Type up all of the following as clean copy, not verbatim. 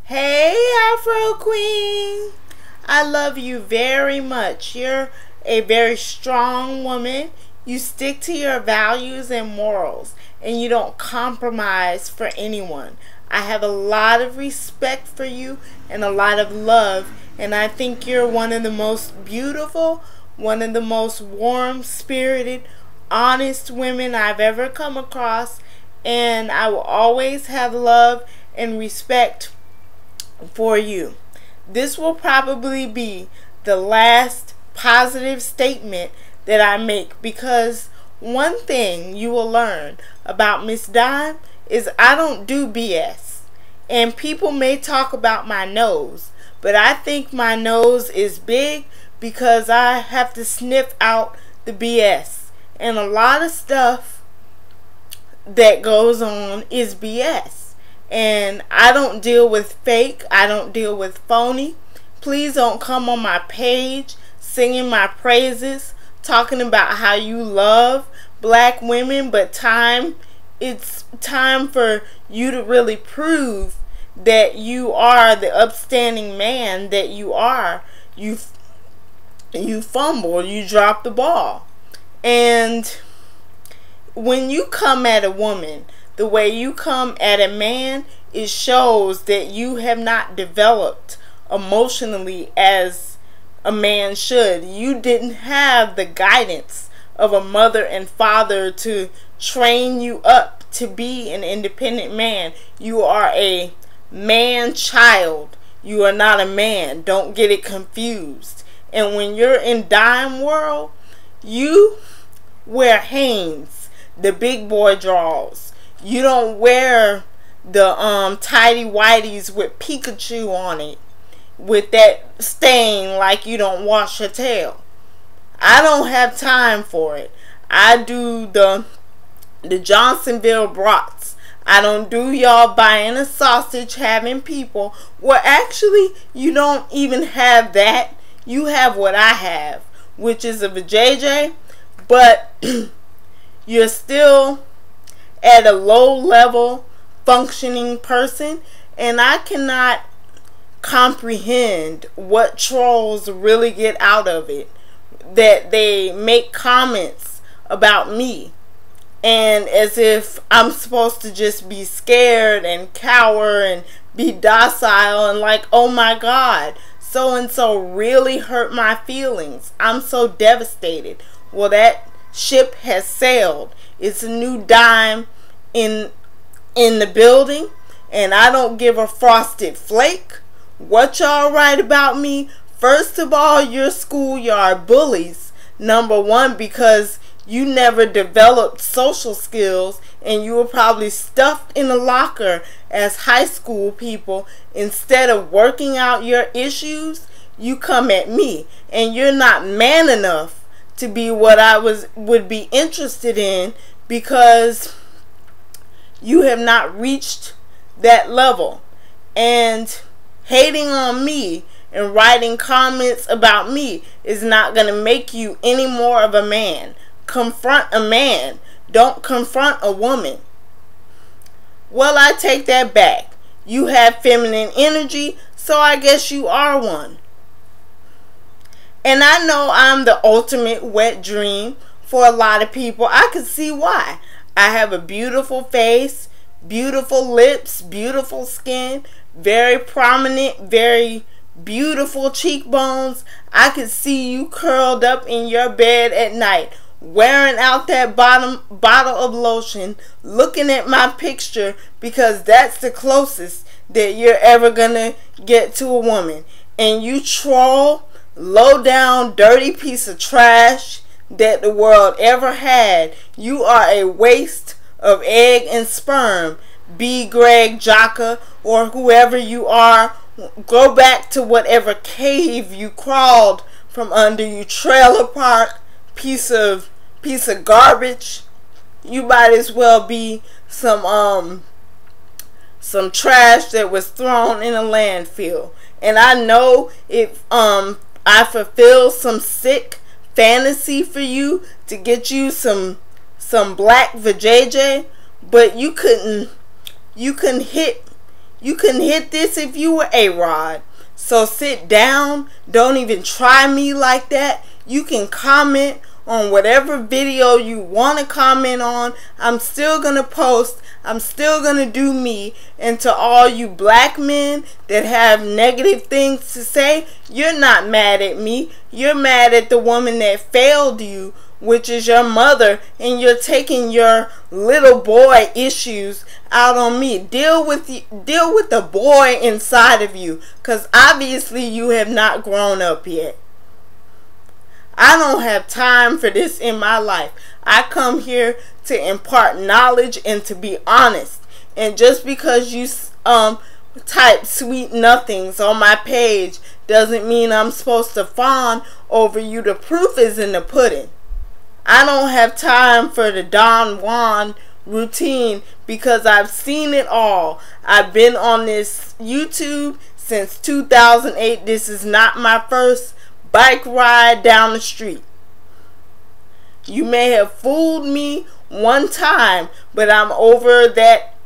Hey, AfroQueen. I love you very much. You're a very strong woman. You stick to your values and morals, and you don't compromise for anyone. I have a lot of respect for you and a lot of love, and I think you're one of the most beautiful, one of the most warm-spirited, honest women I've ever come across, and I will always have love and respect for you. This will probably be the last positive statement that I make, because one thing you will learn about Miss Dime is I don't do BS. And people may talk about my nose, but I think my nose is big because I have to sniff out the BS. And a lot of stuff that goes on is BS. And I don't deal with fake. I don't deal with phony. Please don't come on my page singing my praises, talking about how you love black women, but it's time for you to really prove that you are the upstanding man that you are. You fumble, you drop the ball. And when you come at a woman the way you come at a man, it shows that you have not developed emotionally as a man should. You didn't have the guidance of a mother and father to train you up to be an independent man. You are a man child. You are not a man. Don't get it confused. And when you're in Dime world, you wear Hanes, the big boy draws. You don't wear the tidy whities with Pikachu on it, with that stain like you don't wash your tail. I don't have time for it. I do the Johnsonville brats. I don't do y'all buying a sausage, having people. Well, actually, you don't even have that. You have what I have, which is a vajayjay, but you're still at a low level functioning person, and I cannot comprehend what trolls really get out of it, that they make comments about me and as if I'm supposed to just be scared and cower and be docile and like, oh my God, so and so really hurt my feelings, I'm so devastated. Well, that ship has sailed. It's a new Dime in the building, and I don't give a frosted flake what y'all write about me. First of all, you're schoolyard bullies, number one, because you never developed social skills and you were probably stuffed in a locker as high school people. Instead of working out your issues, you come at me, and you're not man enough to be what I would be interested in, because you have not reached that level. And hating on me and writing comments about me is not going to make you any more of a man. Confront a man. Don't confront a woman. Well, I take that back. You have feminine energy, so I guess you are one. And I know I'm the ultimate wet dream for a lot of people. I can see why. I have a beautiful face, beautiful lips, beautiful skin, very prominent, very beautiful cheekbones. I could see you curled up in your bed at night, wearing out that bottle of lotion, looking at my picture, because that's the closest that you're ever gonna get to a woman. And you troll, low down, dirty piece of trash that the world ever had. You are a waste of egg and sperm. B. Greg Jocka, or whoever you are, go back to whatever cave you crawled from under, you trailer park piece of garbage. You might as well be some trash that was thrown in a landfill. And I know if I fulfill some sick fantasy for you to get you some black vajayjay, but you couldn't hit You couldn't hit this if you were A-Rod. So sit down. Don't even try me like that. You can comment on whatever video you want to comment on. I'm still going to post. I'm still going to do me. And to all you black men that have negative things to say, you're not mad at me. You're mad at the woman that failed you, which is your mother, and you're taking your little boy issues out on me. Deal with the boy inside of you, because obviously you have not grown up yet. I don't have time for this in my life. I come here to impart knowledge and to be honest. And just because you type sweet nothings on my page doesn't mean I'm supposed to fawn over you. The proof is in the pudding. I don't have time for the Don Juan routine because I've seen it all. I've been on this YouTube since 2008. This is not my first bike ride down the street. You may have fooled me one time, but I'm over that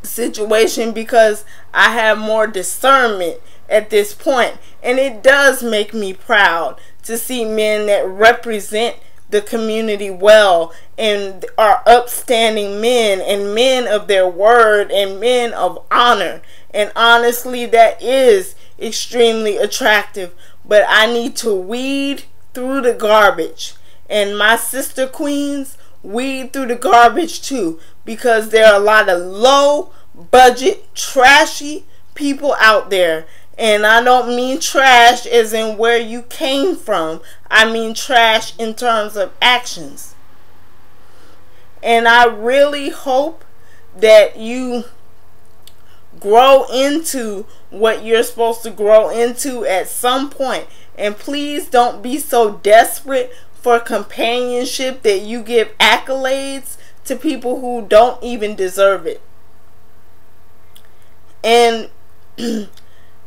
situation because I have more discernment at this point. And it does make me proud to see men that represent the community well and are upstanding men and men of their word and men of honor. And honestly, that is extremely attractive. But I need to weed through the garbage. And my sister queens weed through the garbage too, because there are a lot of low budget, trashy people out there. And I don't mean trash as in where you came from. I mean trash in terms of actions. And I really hope that you grow into what you're supposed to grow into at some point. And please don't be so desperate for companionship that you give accolades to people who don't even deserve it. And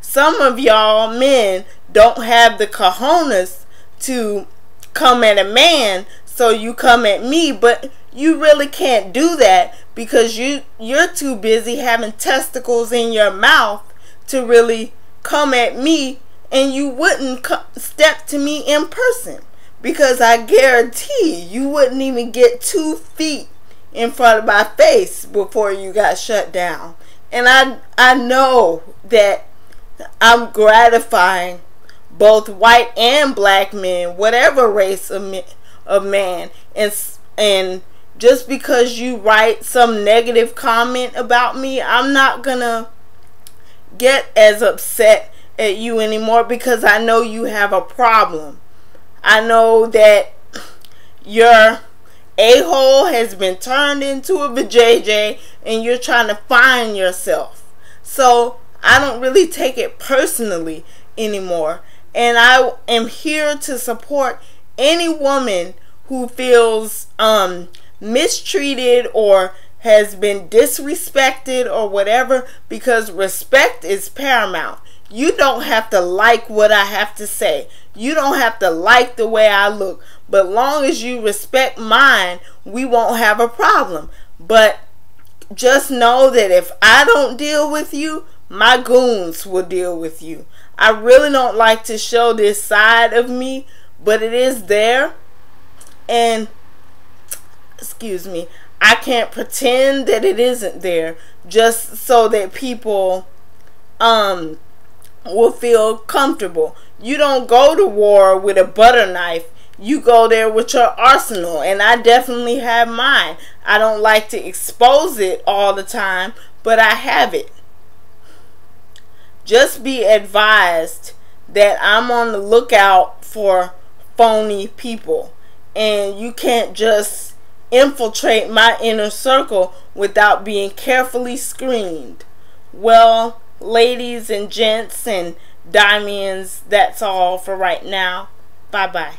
some of y'all men don't have the cojones to come at a man, so you come at me, but you really can't do that because you're too busy having testicles in your mouth to really come at me, and you wouldn't step to me in person because I guarantee you wouldn't even get 2 feet in front of my face before you got shut down. And I know that I'm gratifying both white and black men, whatever race of man, and just because you write some negative comment about me, I'm not gonna get as upset at you anymore because I know you have a problem. I know that your a-hole has been turned into a vajayjay and you're trying to find yourself. So I don't really take it personally anymore. And I am here to support any woman who feels mistreated or has been disrespected or whatever, because respect is paramount. You don't have to like what I have to say. You don't have to like the way I look. But long as you respect mine, we won't have a problem. But just know that if I don't deal with you, my goons will deal with you. I really don't like to show this side of me, but it is there. And, excuse me, I can't pretend that it isn't there just so that people will feel comfortable. You don't go to war with a butter knife. You go there with your arsenal, and I definitely have mine. I don't like to expose it all the time, but I have it. Just be advised that I'm on the lookout for phony people, and you can't just infiltrate my inner circle without being carefully screened. Well, ladies and gents and diamonds, that's all for right now. Bye-bye.